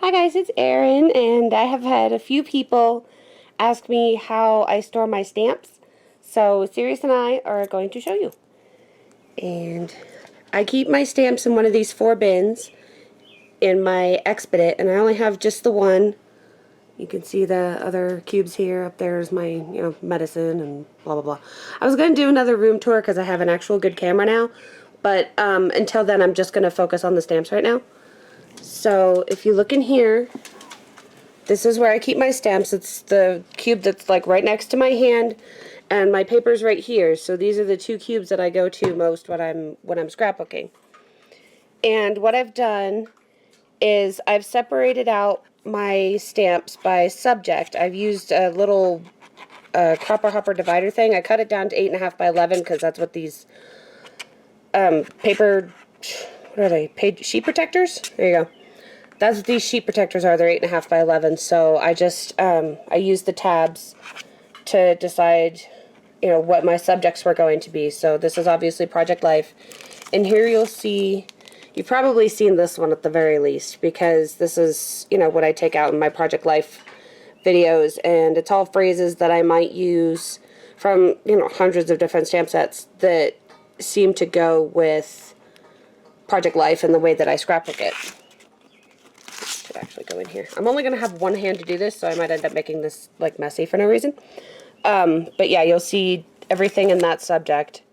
Hi guys, it's Erin, and I have had a few people ask me how I store my stamps. So Sirius and I are going to show you. And I keep my stamps in one of these 4 bins in my Expedit, and I only have just the one. You can see the other cubes here. Up there is my, medicine and blah blah blah. I was going to do another room tour because I have an actual good camera now, but until then I'm just going to focus on the stamps right now. So if you look in here, this is where I keep my stamps. It's the cube that's like right next to my hand, and my paper's right here. So these are the 2 cubes that I go to most when I'm scrapbooking. And what I've done is I've separated out my stamps by subject. I've used a little copper hopper divider thing. I cut it down to 8.5 by 11 because that's what these paper, what are they? Sheet protectors? There you go. That's what these sheet protectors are. They're 8.5 by 11. So I just I use the tabs to decide, what my subjects were going to be. So this is obviously Project Life, and here you'll see. You've probably seen this one at the very least, because this is, what I take out in my Project Life videos, and it's all phrases that I might use from, hundreds of different stamp sets that seem to go with Project Life and the way that I scrapbook it. Should actually go in here. I'm only going to have one hand to do this, so I might end up making this, messy for no reason. But yeah, you'll see everything in that subject,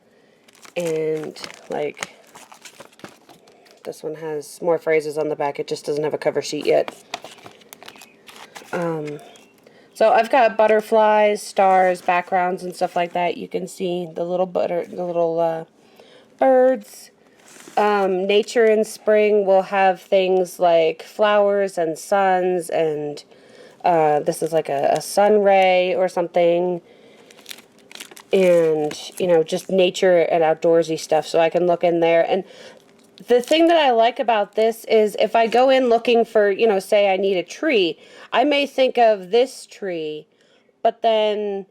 and, this one has more phrases on the back. It just doesn't have a cover sheet yet. So I've got butterflies, stars, backgrounds, and stuff like that. You can see the little birds. Nature in spring will have things like flowers and suns, and this is like a sun ray or something. And, just nature and outdoorsy stuff. So I can look in there. And the thing that I like about this is if I go in looking for, say I need a tree, I may think of this tree, but then,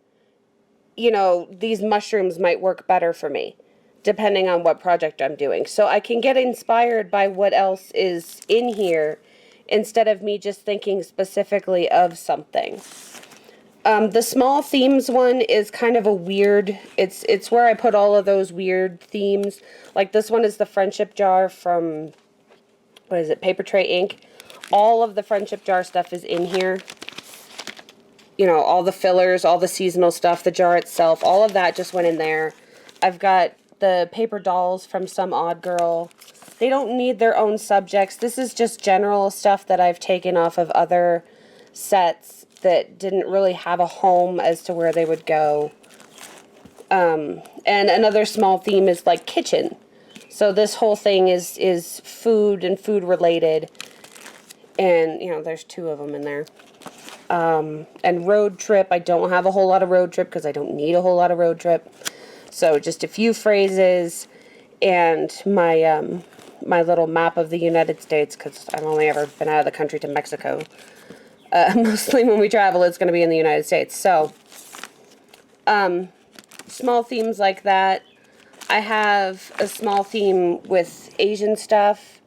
these mushrooms might work better for me, depending on what project I'm doing. So I can get inspired by what else is in here instead of me just thinking specifically of something. The small themes one is kind of a weird, it's where I put all of those weird themes. Like this one is the friendship jar from, what is it, Paper Tray Ink. All of the friendship jar stuff is in here. All the fillers, all the seasonal stuff, the jar itself, all of that just went in there. I've got the paper dolls from Some Odd Girl. They don't need their own subjects. This is just general stuff that I've taken off of other sets that didn't really have a home as to where they would go. And another small theme is like kitchen. So this whole thing is food and food related. And, there's 2 of them in there. And road trip. I don't have a whole lot of road trip because I don't need a whole lot of road trip. So just a few phrases and my my little map of the United States, because I've only ever been out of the country to Mexico. Mostly when we travel, it's going to be in the United States. So, small themes like that. I have a small theme with Asian stuff,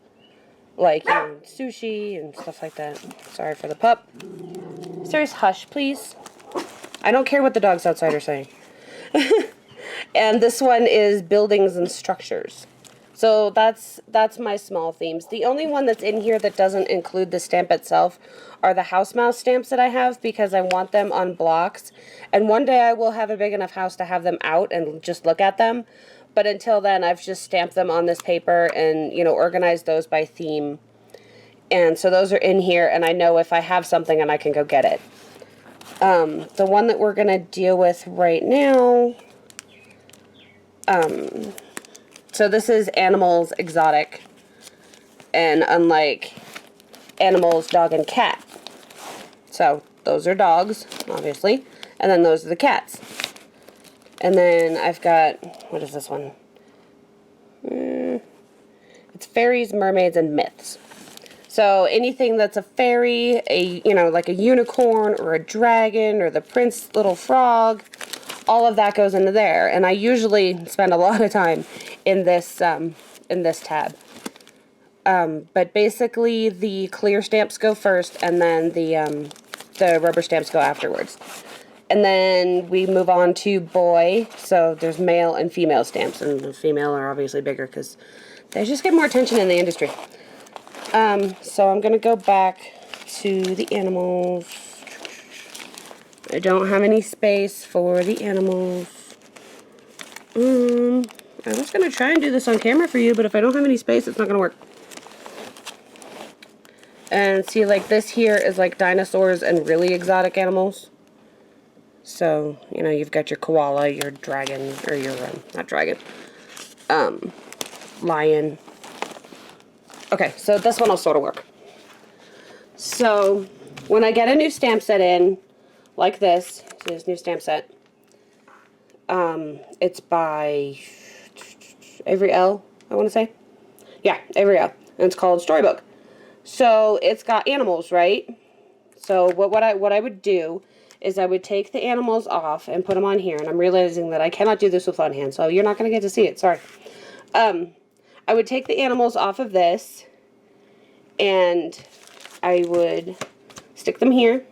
like sushi and stuff like that. Sorry for the pup. Serious, hush, please. I don't care what the dogs outside are saying. And this one is buildings and structures. So that's my small themes. The only one that's in here that doesn't include the stamp itself are the house mouse stamps that I have, because I want them on blocks. And one day I will have a big enough house to have them out and just look at them. But until then, I've just stamped them on this paper and, organized those by theme. And so those are in here, and I know if I have something and I can go get it. The one that we're going to deal with right now... So this is animals exotic, and unlike animals, dog and cat. So those are dogs, obviously, and then those are the cats. And then I've got, what is this one? It's fairies, mermaids, and myths. So anything that's a fairy, like a unicorn or a dragon or the prince little frog, all of that goes into there. And I usually spend a lot of time in this tab. But basically the clear stamps go first, and then the rubber stamps go afterwards. And then we move on to boy. So there's male and female stamps, and the female are obviously bigger because they just get more attention in the industry. So I'm gonna go back to the animals. I don't have any space for the animals. I was gonna try and do this on camera for you, but if I don't have any space, it's not gonna work. And see, like, this here is like dinosaurs and really exotic animals. So, you know, you've got your koala, your dragon, or your, not dragon, lion. Okay, so this one will sort of work. So, when I get a new stamp set in, like this, so this new stamp set, it's by Avery L, I want to say. Yeah, Avery L, and it's called Storybook. So it's got animals, right? So what I would do is I would take the animals off and put them on here, and I'm realizing that I cannot do this with one hand, so you're not going to get to see it, sorry. I would take the animals off of this, and I would stick them here,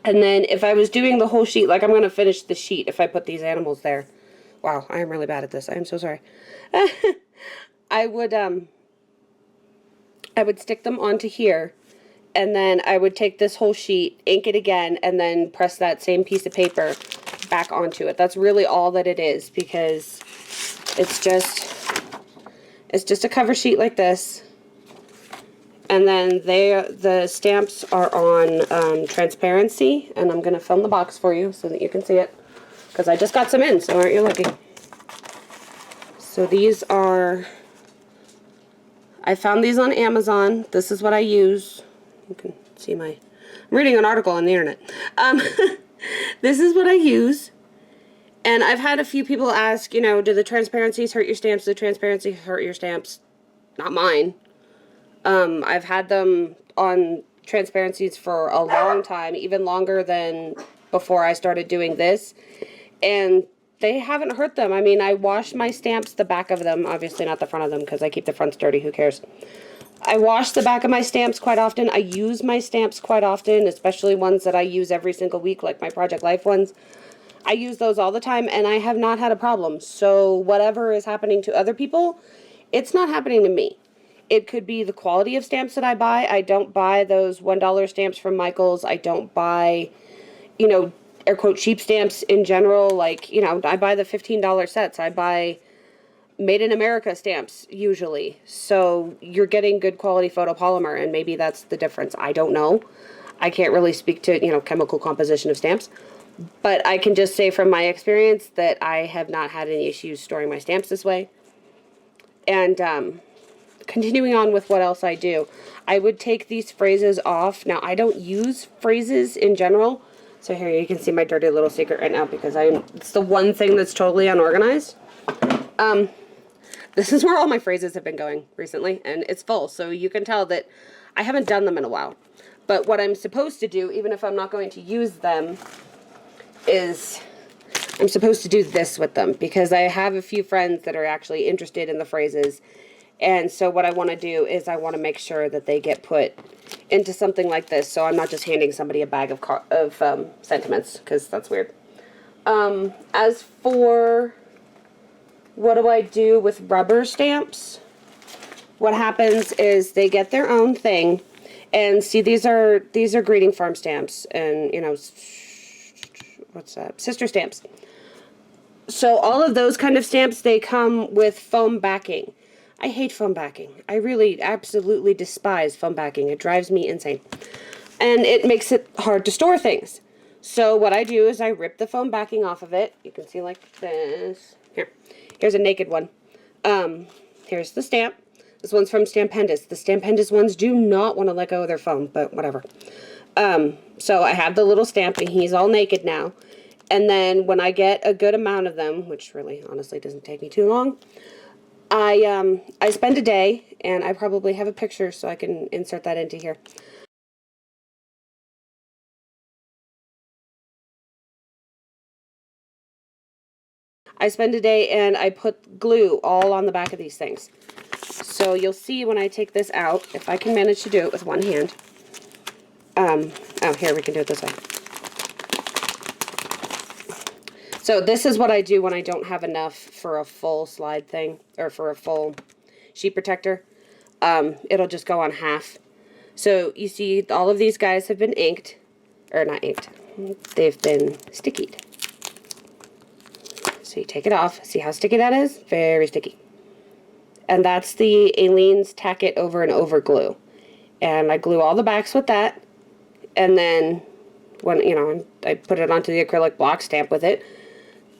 and then if I was doing the whole sheet, like I'm going to finish the sheet if I put these animals there. Wow, I am really bad at this. I am so sorry. I would stick them onto here, and then I would take this whole sheet, ink it again, and then press that same piece of paper back onto it. That's really all that it is, because it's just a cover sheet like this. And then the stamps are on transparency, and I'm going to film the box for you so that you can see it, because I just got some in, so aren't you lucky? So these are, I found these on Amazon. This is what I use. You can see I'm reading an article on the internet. This is what I use. And I've had a few people ask, you know, do the transparencies hurt your stamps? Do the transparencies hurt your stamps? Not mine. I've had them on transparencies for a long time, even longer than before I started doing this. And they haven't hurt them. I mean, I wash my stamps, the back of them, obviously not the front of them because I keep the fronts dirty, who cares. I wash the back of my stamps quite often. I use my stamps quite often, especially ones that I use every single week, like my Project Life ones. I use those all the time, and I have not had a problem. So whatever is happening to other people, it's not happening to me. It could be the quality of stamps that I buy. I don't buy those $1 stamps from Michael's. I don't buy, you know, air quote, cheap stamps in general. Like, you know, I buy the $15 sets. I buy made in America stamps usually. So you're getting good quality photopolymer, and maybe that's the difference. I don't know. I can't really speak to, you know, chemical composition of stamps. But I can just say from my experience that I have not had any issues storing my stamps this way. And continuing on with what else I do, I would take these phrases off. Now, I don't use phrases in general. So here you can see my dirty little secret right now, because it's the one thing that's totally unorganized. This is where all my phrases have been going recently, and it's full. So you can tell that I haven't done them in a while. But what I'm supposed to do, even if I'm not going to use them, is I'm supposed to do this with them, because I have a few friends that are actually interested in the phrases. And so what I want to do is I want to make sure that they get put into something like this, so I'm not just handing somebody a bag of sentiments, because that's weird. As for what do I do with rubber stamps, what happens is they get their own thing. And see, these are greeting farm stamps, and, you know, what's that? Sister stamps. So all of those kind of stamps, they come with foam backing. I hate foam backing. I really absolutely despise foam backing. It drives me insane. And it makes it hard to store things. So what I do is I rip the foam backing off of it. You can see like this. Here's a naked one. Here's the stamp. This one's from Stampendous. The Stampendous ones do not want to let go of their foam, but whatever. So I have the little stamp, and he's all naked now. And then when I get a good amount of them, which really honestly doesn't take me too long, I spend a day, and I probably have a picture so I can insert that into here. I spend a day and I put glue all on the back of these things. So you'll see when I take this out, if I can manage to do it with one hand. Oh, here, we can do it this way. So this is what I do when I don't have enough for a full slide thing, or for a full sheet protector. It'll just go on half. So you see all of these guys have been inked, or not inked, they've been stickied. So you take it off, see how sticky that is? Very sticky. And that's the Aleene's Tack It Over and Over glue. And I glue all the backs with that, and then when, you know, I put it onto the acrylic block, stamp with it,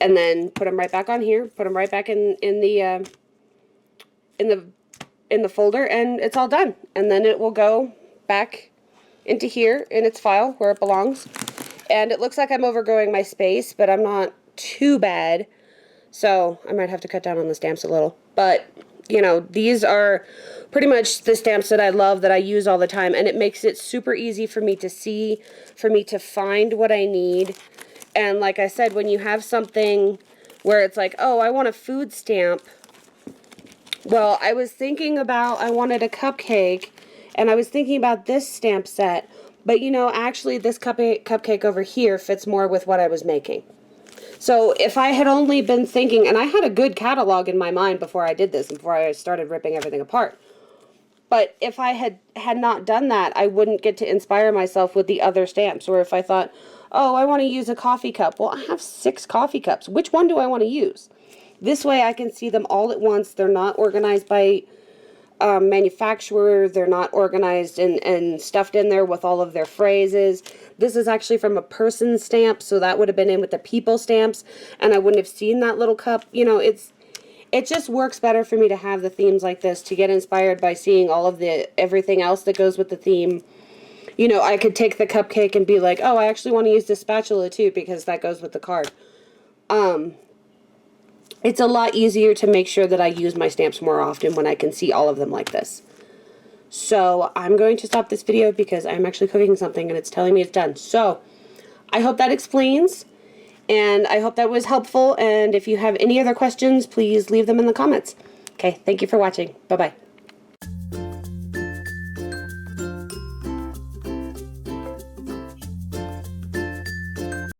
and then put them right back on here, put them right back in the folder, and it's all done. And then it will go back into here in its file where it belongs. And it looks like I'm overgrowing my space, but I'm not too bad. So I might have to cut down on the stamps a little. But, you know, these are pretty much the stamps that I love, that I use all the time. And it makes it super easy for me to see, for me to find what I need. And like I said, when you have something where it's like, oh, I want a food stamp. Well, I was thinking about, I wanted a cupcake, and I was thinking about this stamp set. But, you know, actually this cupcake over here fits more with what I was making. So if I had only been thinking, and I had a good catalog in my mind before I did this, before I started ripping everything apart. But if I had not done that, I wouldn't get to inspire myself with the other stamps. Or if I thought, oh, I want to use a coffee cup. Well, I have 6 coffee cups. Which one do I want to use? This way I can see them all at once. They're not organized by manufacturer. They're not organized and stuffed in there with all of their phrases. This is actually from a person stamp, so that would have been in with the people stamps, and I wouldn't have seen that little cup. You know, it just works better for me to have the themes like this, to get inspired by seeing all of everything else that goes with the theme. You know, I could take the cupcake and be like, oh, I actually want to use this spatula too, because that goes with the card. It's a lot easier to make sure that I use my stamps more often when I can see all of them like this. So I'm going to stop this video because I'm actually cooking something and it's telling me it's done. So I hope that explains, and I hope that was helpful. And if you have any other questions, please leave them in the comments. Okay, thank you for watching. Bye-bye.